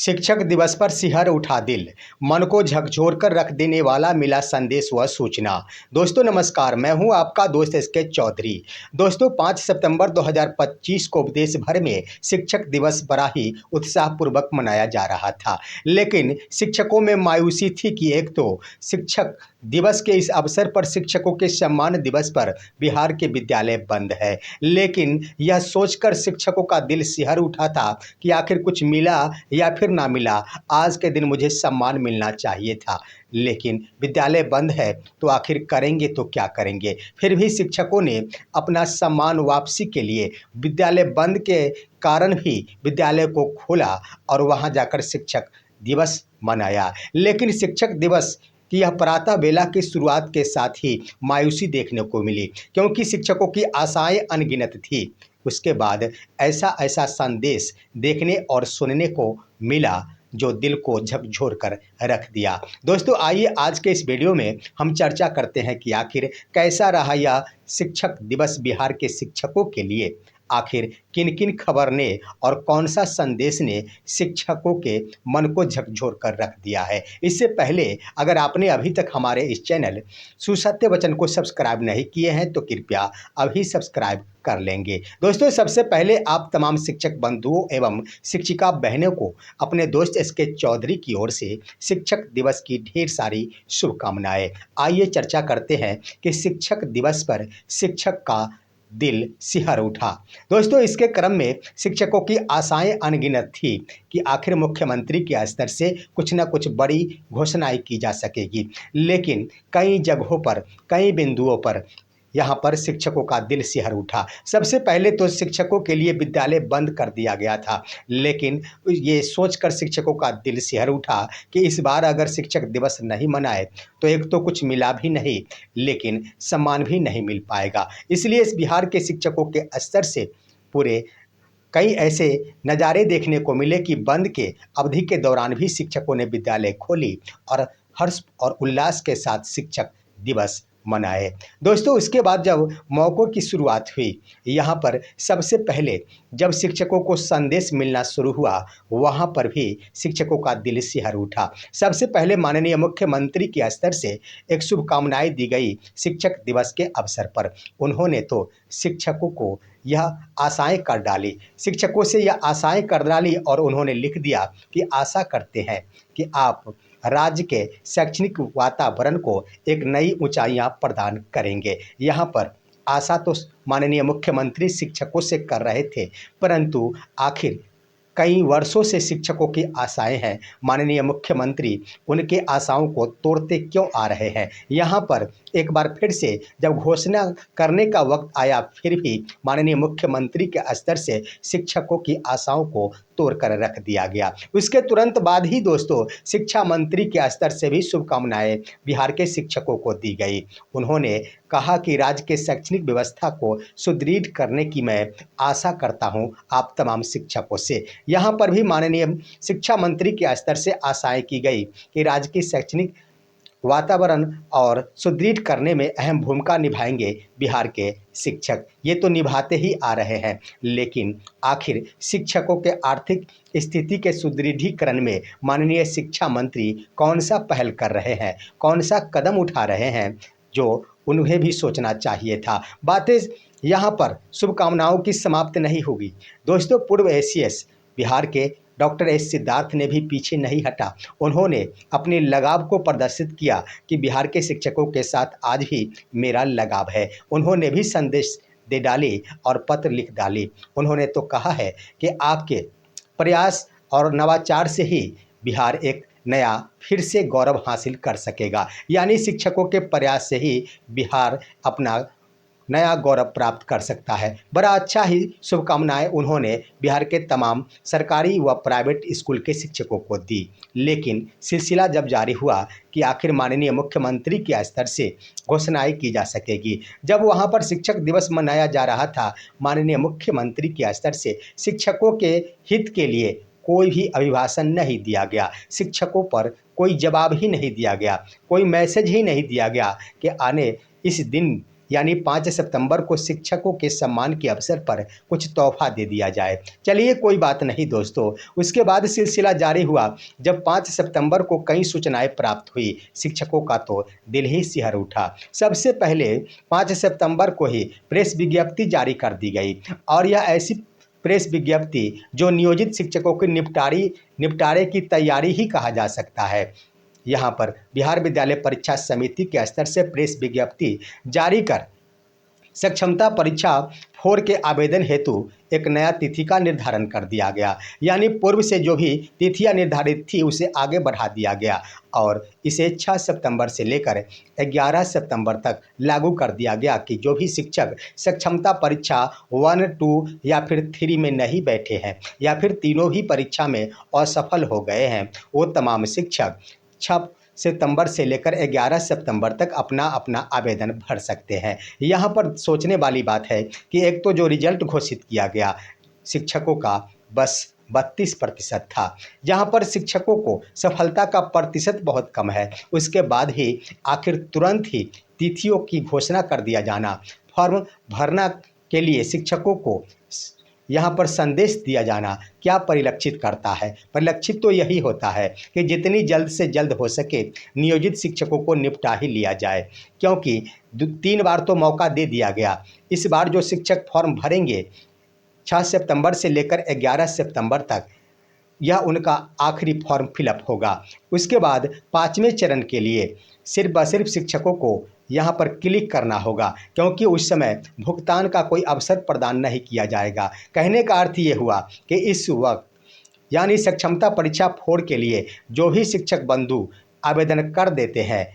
शिक्षक दिवस पर सिहर उठा दिल, मन को झकझोर कर रख देने वाला मिला संदेश व सूचना। दोस्तों नमस्कार, मैं हूं आपका दोस्त एसके चौधरी। दोस्तों 5 सितंबर 2025 को देश भर में शिक्षक दिवस बड़ा ही उत्साहपूर्वक मनाया जा रहा था, लेकिन शिक्षकों में मायूसी थी कि एक तो शिक्षक दिवस के इस अवसर पर शिक्षकों के सम्मान दिवस पर बिहार के विद्यालय बंद है। लेकिन यह सोचकर शिक्षकों का दिल सिहर उठा था कि आखिर कुछ मिला या फिर ना मिला, आज के दिन मुझे सम्मान मिलना चाहिए था। लेकिन विद्यालय बंद है तो आखिर करेंगे तो क्या करेंगे। फिर भी शिक्षकों ने अपना सम्मान वापसी के लिए विद्यालय बंद के कारण भी विद्यालय को खोला और वहां जाकर शिक्षक दिवस मनाया। लेकिन शिक्षक दिवस कि यह प्रातः बेला की शुरुआत के साथ ही मायूसी देखने को मिली, क्योंकि शिक्षकों की आशाएं अनगिनत थी। उसके बाद ऐसा ऐसा संदेश देखने और सुनने को मिला जो दिल को झकझोर कर रख दिया। दोस्तों आइए आज के इस वीडियो में हम चर्चा करते हैं कि आखिर कैसा रहा यह शिक्षक दिवस बिहार के शिक्षकों के लिए। आखिर किन किन खबर ने और कौन सा संदेश ने शिक्षकों के मन को झकझोर कर रख दिया है। इससे पहले अगर आपने अभी तक हमारे इस चैनल सुसत्य वचन को सब्सक्राइब नहीं किए हैं तो कृपया अभी सब्सक्राइब कर लेंगे। दोस्तों सबसे पहले आप तमाम शिक्षक बंधुओं एवं शिक्षिका बहनों को अपने दोस्त एसके चौधरी की ओर से शिक्षक दिवस की ढेर सारी शुभकामनाएं। आइए चर्चा करते हैं कि शिक्षक दिवस पर शिक्षक का दिल सिहर उठा। दोस्तों इसके क्रम में शिक्षकों की आशाएं अनगिनत थी कि आखिर मुख्यमंत्री के स्तर से कुछ न कुछ बड़ी घोषणाएं की जा सकेगी, लेकिन कई जगहों पर कई बिंदुओं पर यहाँ पर शिक्षकों का दिल सिहर उठा। सबसे पहले तो शिक्षकों के लिए विद्यालय बंद कर दिया गया था, लेकिन ये सोचकर शिक्षकों का दिल सिहर उठा कि इस बार अगर शिक्षक दिवस नहीं मनाए तो एक तो कुछ मिला भी नहीं, लेकिन सम्मान भी नहीं मिल पाएगा। इसलिए इस बिहार के शिक्षकों के स्तर से पूरे कई ऐसे नज़ारे देखने को मिले कि बंद के अवधि के दौरान भी शिक्षकों ने विद्यालय खोली और हर्ष और उल्लास के साथ शिक्षक दिवस मनाए। दोस्तों उसके बाद जब मौक़ों की शुरुआत हुई, यहाँ पर सबसे पहले जब शिक्षकों को संदेश मिलना शुरू हुआ, वहाँ पर भी शिक्षकों का दिल सिहर उठा। सबसे पहले माननीय मुख्यमंत्री के स्तर से एक शुभकामनाएं दी गई शिक्षक दिवस के अवसर पर। उन्होंने तो शिक्षकों को यह आशाएं कर डाली, शिक्षकों से यह आशाएं कर डाली और उन्होंने लिख दिया कि आशा करते हैं कि आप राज्य के शैक्षणिक वातावरण को एक नई ऊंचाइयां प्रदान करेंगे। यहाँ पर आशा तो माननीय मुख्यमंत्री शिक्षकों से कर रहे थे, परंतु आखिर कई वर्षों से शिक्षकों की आशाएं हैं, माननीय मुख्यमंत्री उनके आशाओं को तोड़ते क्यों आ रहे हैं। यहाँ पर एक बार फिर से जब घोषणा करने का वक्त आया, फिर भी माननीय मुख्यमंत्री के स्तर से शिक्षकों की आशाओं को तोड़कर रख दिया गया। उसके तुरंत बाद ही दोस्तों शिक्षा मंत्री के स्तर से भी शुभकामनाएं बिहार के शिक्षकों को दी गई। उन्होंने कहा कि राज्य के शैक्षणिक व्यवस्था को सुदृढ़ करने की मैं आशा करता हूं आप तमाम शिक्षकों से। यहाँ पर भी माननीय शिक्षा मंत्री के स्तर से आशाएं की गई कि राज्य की शैक्षणिक वातावरण और सुदृढ़ करने में अहम भूमिका निभाएंगे बिहार के शिक्षक। ये तो निभाते ही आ रहे हैं, लेकिन आखिर शिक्षकों के आर्थिक स्थिति के सुदृढ़ीकरण में माननीय शिक्षा मंत्री कौन सा पहल कर रहे हैं, कौन सा कदम उठा रहे हैं, जो उन्हें भी सोचना चाहिए था। बातें यहाँ पर शुभकामनाओं की समाप्त नहीं होगी। दोस्तों पूर्व एसीएस बिहार के डॉक्टर एस सिद्धार्थ ने भी पीछे नहीं हटा। उन्होंने अपने लगाव को प्रदर्शित किया कि बिहार के शिक्षकों के साथ आज भी मेरा लगाव है। उन्होंने भी संदेश दे डाले और पत्र लिख डाले। उन्होंने तो कहा है कि आपके प्रयास और नवाचार से ही बिहार एक नया फिर से गौरव हासिल कर सकेगा, यानी शिक्षकों के प्रयास से ही बिहार अपना नया गौरव प्राप्त कर सकता है। बड़ा अच्छा ही शुभकामनाएं उन्होंने बिहार के तमाम सरकारी व प्राइवेट स्कूल के शिक्षकों को दी। लेकिन सिलसिला जब जारी हुआ कि आखिर माननीय मुख्यमंत्री के स्तर से घोषणाएं की जा सकेगी, जब वहां पर शिक्षक दिवस मनाया जा रहा था, माननीय मुख्यमंत्री के स्तर से शिक्षकों के हित के लिए कोई भी अभिभाषण नहीं दिया गया, शिक्षकों पर कोई जवाब ही नहीं दिया गया, कोई मैसेज ही नहीं दिया गया कि आने इस दिन यानी 5 सितंबर को शिक्षकों के सम्मान के अवसर पर कुछ तोहफा दे दिया जाए। चलिए कोई बात नहीं दोस्तों, उसके बाद सिलसिला जारी हुआ। जब 5 सितंबर को कई सूचनाएं प्राप्त हुई शिक्षकों का तो दिल ही सिहर उठा। सबसे पहले 5 सितंबर को ही प्रेस विज्ञप्ति जारी कर दी गई और यह ऐसी प्रेस विज्ञप्ति जो नियोजित शिक्षकों के निपटारे की तैयारी ही कहा जा सकता है। यहाँ पर बिहार विद्यालय परीक्षा समिति के स्तर से प्रेस विज्ञप्ति जारी कर सक्षमता परीक्षा 4 के आवेदन हेतु एक नया तिथि का निर्धारण कर दिया गया। यानी पूर्व से जो भी तिथियां निर्धारित थी उसे आगे बढ़ा दिया गया और इसे 6 सितंबर से लेकर 11 सितंबर तक लागू कर दिया गया कि जो भी शिक्षक सक्षमता परीक्षा 1, 2 या फिर 3 में नहीं बैठे हैं या फिर तीनों ही परीक्षा में असफल हो गए हैं, वो तमाम शिक्षक 6 सितंबर से लेकर 11 सितंबर तक अपना अपना आवेदन भर सकते हैं। यहाँ पर सोचने वाली बात है कि एक तो जो रिजल्ट घोषित किया गया शिक्षकों का बस 32% था, जहाँ पर शिक्षकों को सफलता का प्रतिशत बहुत कम है। उसके बाद ही आखिर तुरंत ही तिथियों की घोषणा कर दिया जाना, फॉर्म भरना के लिए शिक्षकों को यहाँ पर संदेश दिया जाना क्या परिलक्षित करता है? परिलक्षित तो यही होता है कि जितनी जल्द से जल्द हो सके नियोजित शिक्षकों को निपटा ही लिया जाए, क्योंकि 3 बार तो मौका दे दिया गया। इस बार जो शिक्षक फॉर्म भरेंगे 6 सितंबर से लेकर 11 सितंबर तक, यह उनका आखिरी फॉर्म फिलअप होगा। उसके बाद 5वें चरण के लिए सिर्फ व सिर्फ शिक्षकों को यहाँ पर क्लिक करना होगा, क्योंकि उस समय भुगतान का कोई अवसर प्रदान नहीं किया जाएगा। कहने का अर्थ ये हुआ कि इस वक्त यानी सक्षमता परीक्षा 4 के लिए जो भी शिक्षक बंधु आवेदन कर देते हैं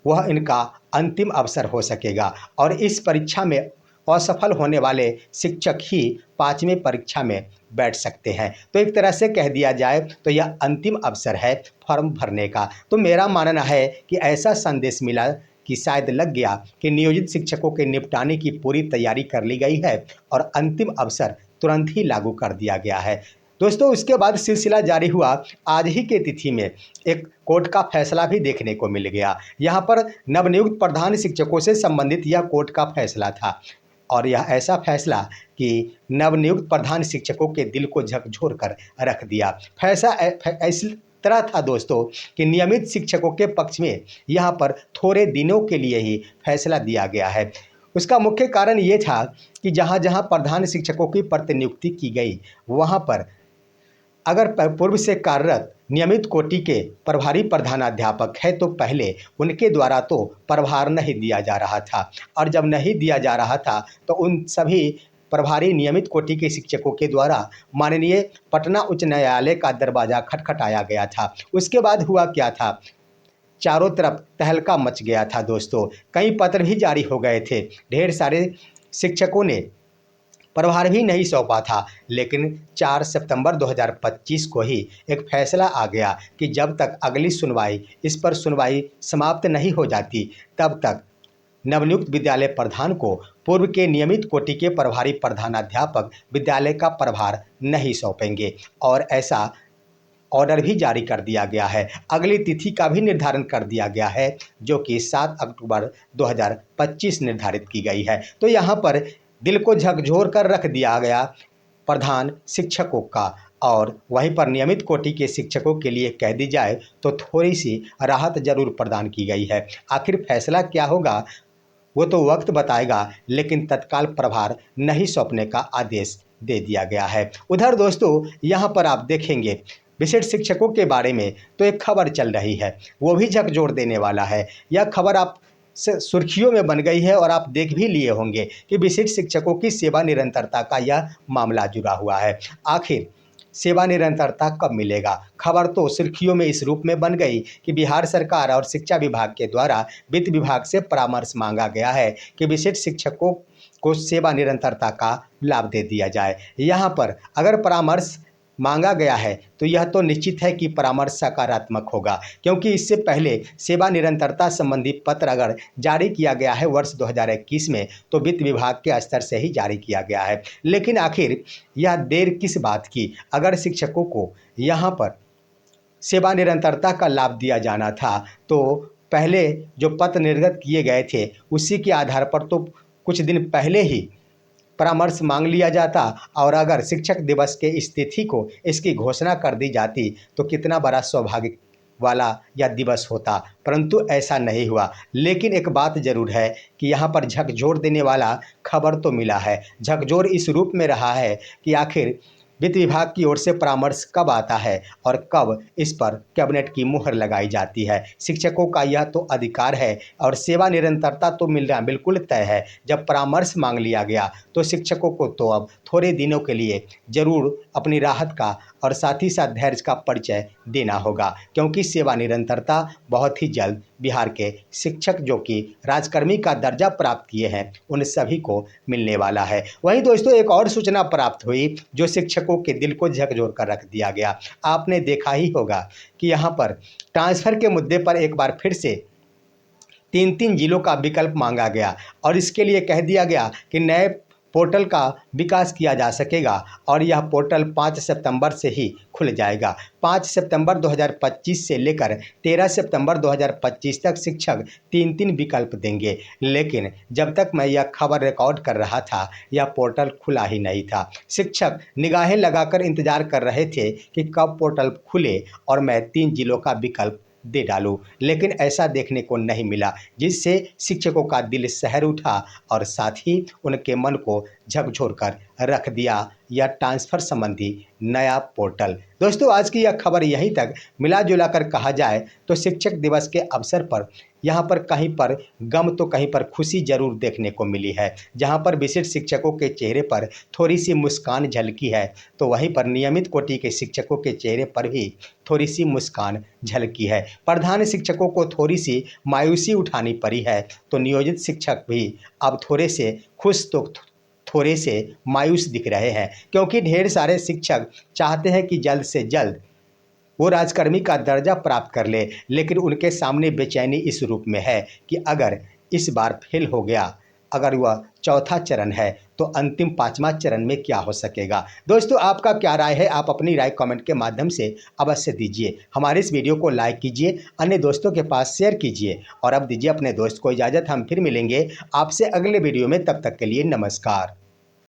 वह इनका अंतिम अवसर हो सकेगा और इस परीक्षा में असफल होने वाले शिक्षक ही 5वें परीक्षा में बैठ सकते हैं। तो एक तरह से कह दिया जाए तो यह अंतिम अवसर है फॉर्म भरने का। तो मेरा मानना है कि ऐसा संदेश मिला कि शायद लग गया कि नियोजित शिक्षकों के निपटाने की पूरी तैयारी कर ली गई है और अंतिम अवसर तुरंत ही लागू कर दिया गया है। दोस्तों उसके बाद सिलसिला जारी हुआ। आज ही के तिथि में एक कोर्ट का फैसला भी देखने को मिल गया। यहाँ पर नवनियुक्त प्रधान शिक्षकों से संबंधित यह कोर्ट का फैसला था और यह ऐसा फैसला कि नवनियुक्त प्रधान शिक्षकों के दिल को झकझोर कर रख दिया। फैसला इस तरह था दोस्तों कि नियमित शिक्षकों के पक्ष में यहाँ पर थोड़े दिनों के लिए ही फैसला दिया गया है। उसका मुख्य कारण ये था कि जहाँ जहाँ प्रधान शिक्षकों की प्रतिनियुक्ति की गई वहाँ पर अगर पूर्व से कार्यरत नियमित कोटि के प्रभारी प्रधानाध्यापक है तो पहले उनके द्वारा तो प्रभार नहीं दिया जा रहा था और जब नहीं दिया जा रहा था तो उन सभी प्रभारी नियमित कोटि के शिक्षकों के द्वारा माननीय पटना उच्च न्यायालय का दरवाज़ा खटखटाया गया था। उसके बाद हुआ क्या था, चारों तरफ तहलका मच गया था दोस्तों। कई पत्र भी जारी हो गए थे, ढेर सारे शिक्षकों ने प्रभार भी नहीं सौंपा था, लेकिन 4 सितंबर 2025 को ही एक फैसला आ गया कि जब तक अगली सुनवाई इस पर सुनवाई समाप्त नहीं हो जाती तब तक नवनियुक्त विद्यालय प्रधान को पूर्व के नियमित कोटि के प्रभारी प्रधानाध्यापक विद्यालय का प्रभार नहीं सौंपेंगे और ऐसा ऑर्डर भी जारी कर दिया गया है। अगली तिथि का भी निर्धारण कर दिया गया है जो कि 7 अक्टूबर 2025 निर्धारित की गई है। तो यहाँ पर दिल को झकझोर कर रख दिया गया प्रधान शिक्षकों का और वहीं पर नियमित कोटि के शिक्षकों के लिए कह दी जाए तो थोड़ी सी राहत जरूर प्रदान की गई है। आखिर फैसला क्या होगा वो तो वक्त बताएगा, लेकिन तत्काल प्रभार नहीं सौंपने का आदेश दे दिया गया है। उधर दोस्तों यहाँ पर आप देखेंगे विशिष्ट शिक्षकों के बारे में तो एक खबर चल रही है, वो भी झकझोर देने वाला है। यह खबर आप सुर्खियों में बन गई है और आप देख भी लिए होंगे कि विशिष्ट शिक्षकों की सेवा निरंतरता का यह मामला जुड़ा हुआ है। आखिर सेवा निरंतरता कब मिलेगा? खबर तो सुर्खियों में इस रूप में बन गई कि बिहार सरकार और शिक्षा विभाग के द्वारा वित्त विभाग से परामर्श मांगा गया है कि विशिष्ट शिक्षकों को सेवा निरंतरता का लाभ दे दिया जाए। यहाँ पर अगर परामर्श मांगा गया है तो यह तो निश्चित है कि परामर्श सकारात्मक होगा, क्योंकि इससे पहले सेवा निरंतरता संबंधी पत्र अगर जारी किया गया है वर्ष 2021 में तो वित्त विभाग के स्तर से ही जारी किया गया है। लेकिन आखिर यह देर किस बात की? अगर शिक्षकों को यहाँ पर सेवा निरंतरता का लाभ दिया जाना था तो पहले जो पत्र निर्गत किए गए थे उसी के आधार पर तो कुछ दिन पहले ही परामर्श मांग लिया जाता और अगर शिक्षक दिवस के इस तिथि को इसकी घोषणा कर दी जाती तो कितना बड़ा सौभाग्य वाला यह दिवस होता, परंतु ऐसा नहीं हुआ। लेकिन एक बात ज़रूर है कि यहाँ पर झकझोर देने वाला खबर तो मिला है। झकझोर इस रूप में रहा है कि आखिर वित्त विभाग की ओर से परामर्श कब आता है और कब इस पर कैबिनेट की मुहर लगाई जाती है। शिक्षकों का यह तो अधिकार है और सेवा निरंतरता तो मिलना बिल्कुल तय है। जब परामर्श मांग लिया गया तो शिक्षकों को तो अब थोड़े दिनों के लिए ज़रूर अपनी राहत का और साथ ही साथ धैर्य का परिचय देना होगा, क्योंकि सेवा निरंतरता बहुत ही जल्द बिहार के शिक्षक जो कि राजकर्मी का दर्जा प्राप्त किए हैं उन सभी को मिलने वाला है। वहीं दोस्तों एक और सूचना प्राप्त हुई जो शिक्षकों के दिल को झकझोर कर रख दिया गया। आपने देखा ही होगा कि यहाँ पर ट्रांसफ़र के मुद्दे पर एक बार फिर से 3 जिलों का विकल्प मांगा गया और इसके लिए कह दिया गया कि नए पोर्टल का विकास किया जा सकेगा और यह पोर्टल 5 सितंबर से ही खुल जाएगा। 5 सितंबर 2025 से लेकर 13 सितंबर 2025 तक शिक्षक 3 विकल्प देंगे। लेकिन जब तक मैं यह खबर रिकॉर्ड कर रहा था यह पोर्टल खुला ही नहीं था। शिक्षक निगाहें लगाकर इंतजार कर रहे थे कि कब पोर्टल खुले और मैं 3 जिलों का विकल्प दे डालूं, लेकिन ऐसा देखने को नहीं मिला, जिससे शिक्षकों का दिल सहर उठा और साथ ही उनके मन को झकझोर कर रख दिया यह ट्रांसफ़र संबंधी नया पोर्टल। दोस्तों आज की यह खबर यहीं तक। मिला जुला कर कहा जाए तो शिक्षक दिवस के अवसर पर यहाँ पर कहीं पर गम तो कहीं पर खुशी जरूर देखने को मिली है। जहाँ पर विशिष्ट शिक्षकों के चेहरे पर थोड़ी सी मुस्कान झलकी है तो वहीं पर नियमित कोटि के शिक्षकों के चेहरे पर भी थोड़ी सी मुस्कान झलकी है। प्रधान शिक्षकों को थोड़ी सी मायूसी उठानी पड़ी है तो नियोजित शिक्षक भी अब थोड़े से खुश तो थोड़े से मायूस दिख रहे हैं, क्योंकि ढेर सारे शिक्षक चाहते हैं कि जल्द से जल्द वो राजकर्मी का दर्जा प्राप्त कर ले, लेकिन उनके सामने बेचैनी इस रूप में है कि अगर इस बार फेल हो गया, अगर वह चौथा चरण है तो अंतिम 5वां चरण में क्या हो सकेगा। दोस्तों आपका क्या राय है, आप अपनी राय कमेंट के माध्यम से अवश्य दीजिए। हमारे इस वीडियो को लाइक कीजिए, अन्य दोस्तों के पास शेयर कीजिए और अब दीजिए अपने दोस्त को इजाज़त। हम फिर मिलेंगे आपसे अगले वीडियो में, तब तक के लिए नमस्कार।